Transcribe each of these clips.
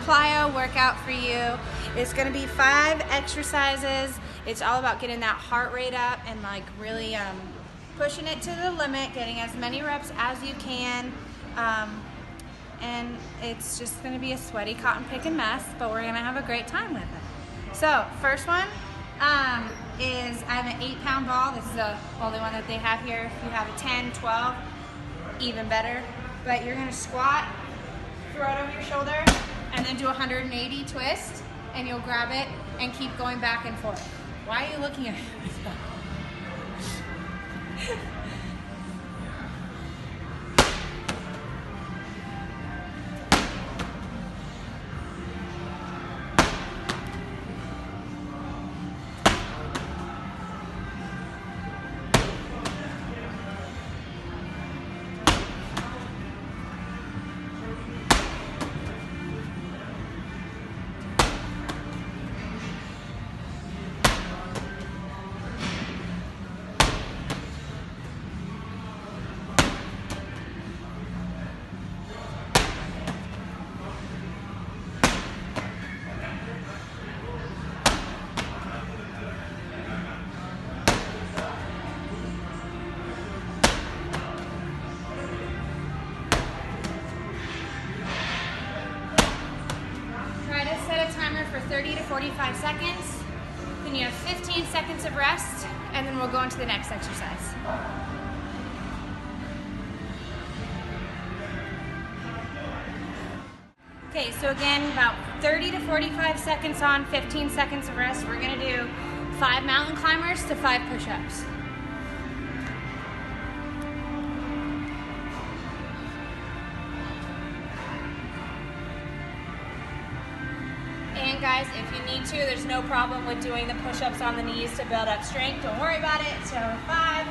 Plyo workout for you. It's gonna be 5 exercises. It's all about getting that heart rate up and like really pushing it to the limit, getting as many reps as you can. And it's just gonna be a sweaty cotton picking mess, but we're gonna have a great time with it. So first one is I have an 8-pound ball. This is the only one that they have here. If you have a 10, 12, even better. But you're gonna squat, throw it over your shoulder, and then do a 180 twist, and you'll grab it and keep going back and forth. Why are you looking at me? For 30 to 45 seconds, then you have 15 seconds of rest, and then we'll go into the next exercise. Okay, so again, about 30 to 45 seconds on, 15 seconds of rest. We're gonna do 5 mountain climbers to 5 push-ups. And guys, if you need to, there's no problem with doing the push-ups on the knees to build up strength. Don't worry about it. So 5.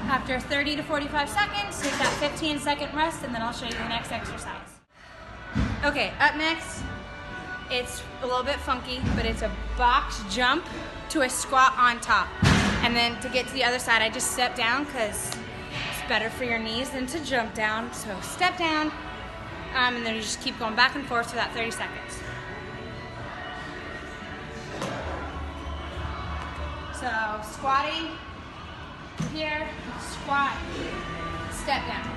After 30 to 45 seconds, take that 15-second rest, and then I'll show you the next exercise. Okay, up next, it's a little bit funky, but it's a box jump to a squat on top. And then to get to the other side, I just step down because it's better for your knees than to jump down. So step down, and then you just keep going back and forth for that 30 seconds. So squatting, here, squat, step down.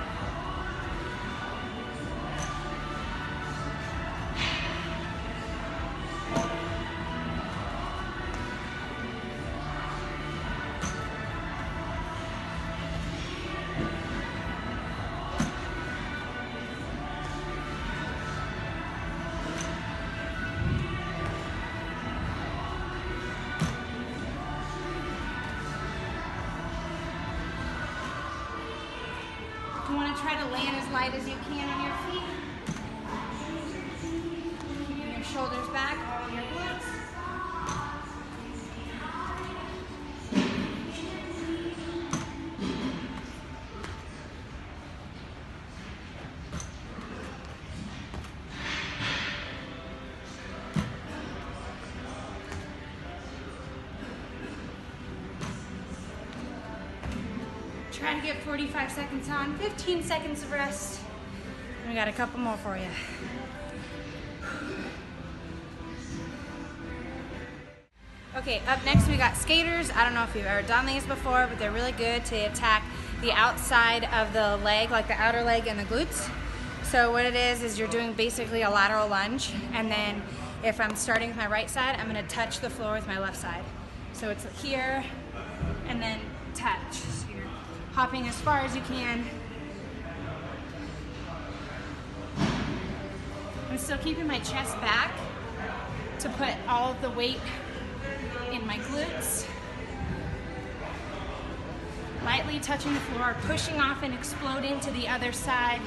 You want to try to land as light as you can on your feet. Keeping your shoulders back, all your glutes. Try to get 45 seconds on, 15 seconds of rest. We got a couple more for you. Okay, up next we got skaters. I don't know if you've ever done these before, but they're really good to attack the outside of the leg, like the outer leg and the glutes. So what it is you're doing basically a lateral lunge, and then if I'm starting with my right side, I'm gonna touch the floor with my left side. So it's here, and then touch. So you're hopping as far as you can. I'm still keeping my chest back to put all of the weight in my glutes. lightly touching the floor, pushing off and exploding to the other side.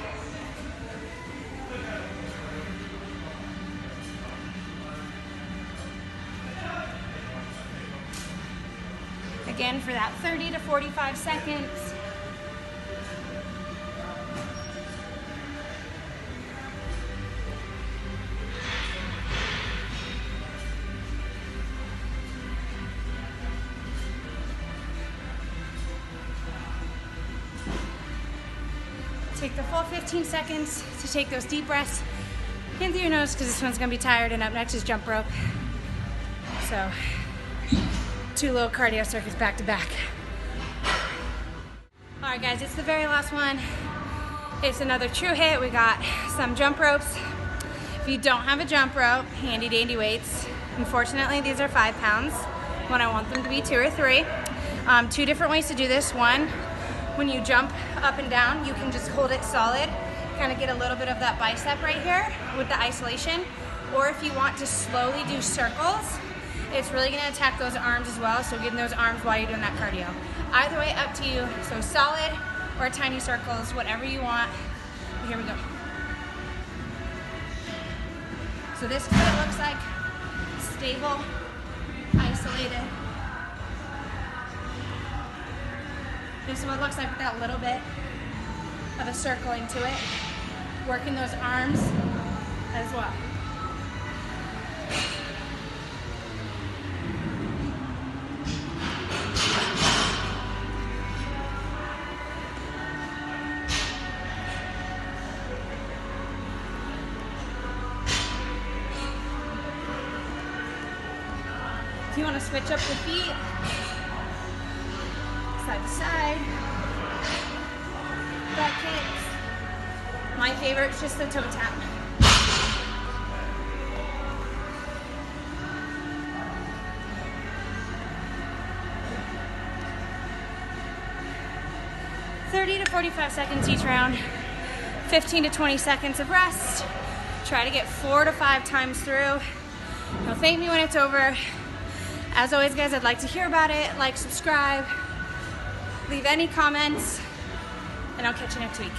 Again, for that 30 to 45 seconds. Take the full 15 seconds to take those deep breaths in through your nose, because this one's gonna be tired, and up next is jump rope. So, 2 little cardio circuits back to back. All right guys, it's the very last one. It's another true hit. We got some jump ropes. If you don't have a jump rope, handy dandy weights. Unfortunately, these are 5 pounds when I want them to be 2 or 3. 2 different ways to do this. One, when you jump up and down, you can just hold it solid, kind of get a little bit of that bicep right here with the isolation. Or if you want to slowly do circles, it's really gonna attack those arms as well, so getting those arms while you're doing that cardio. Either way, up to you. So solid or tiny circles, whatever you want. Here we go. So this is what it looks like. Stable, isolated. This is what it looks like with that little bit of a circling to it. Working those arms as well. If you want to switch up the feet, side to side, back kicks. My favorite is just the toe tap. (30 to 45 seconds each round, 15 to 20 seconds of rest. Try to get 4 to 5 times through. You'll thank me when it's over. As always, guys, I'd like to hear about it. Like, subscribe, leave any comments, and I'll catch you next week.